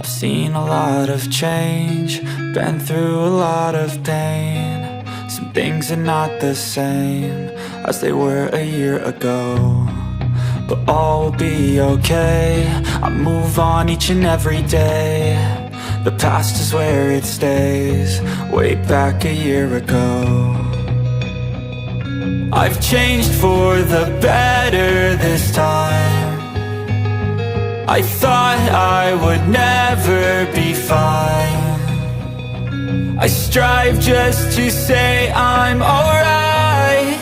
I've seen a lot of change, been through a lot of pain. Some things are not the same as they were a year ago, but all will be okay. I move on each and every day. The past is where it stays, way back a year ago. I've changed for the better this time. I thought I would never be fine. I strive just to say I'm alright,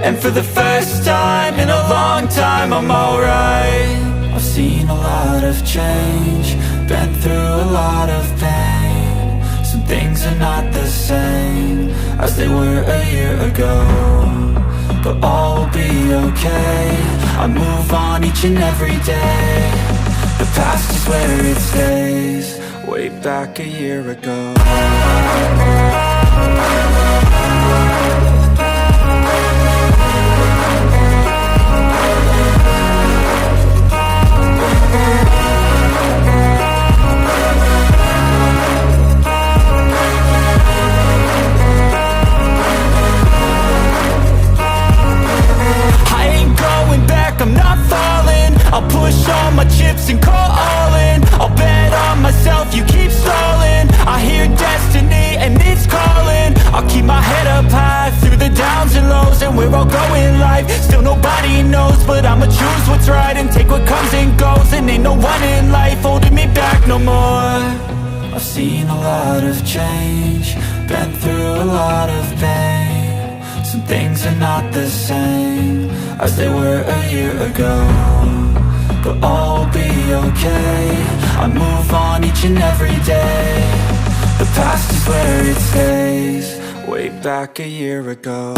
and for the first time in a long time I'm alright. I've seen a lot of change, been through a lot of pain. Some things are not the same as they were a year ago, but all will be okay. I move on each and every day. The past is where it stays, way back a year ago. I'm not falling, I'll push all my chips and call all in. I'll bet on myself, you keep stalling. I hear destiny and it's calling. I'll keep my head up high through the downs and lows, and where I'll go in life, still nobody knows. But I'ma choose what's right and take what comes and goes, and ain't no one in life holding me back no more. I've seen a lot of change, been through a lot of pain. Some things are not the same as they were a year ago, but all will be okay. I move on each and every day. The past is where it stays, way back a year ago.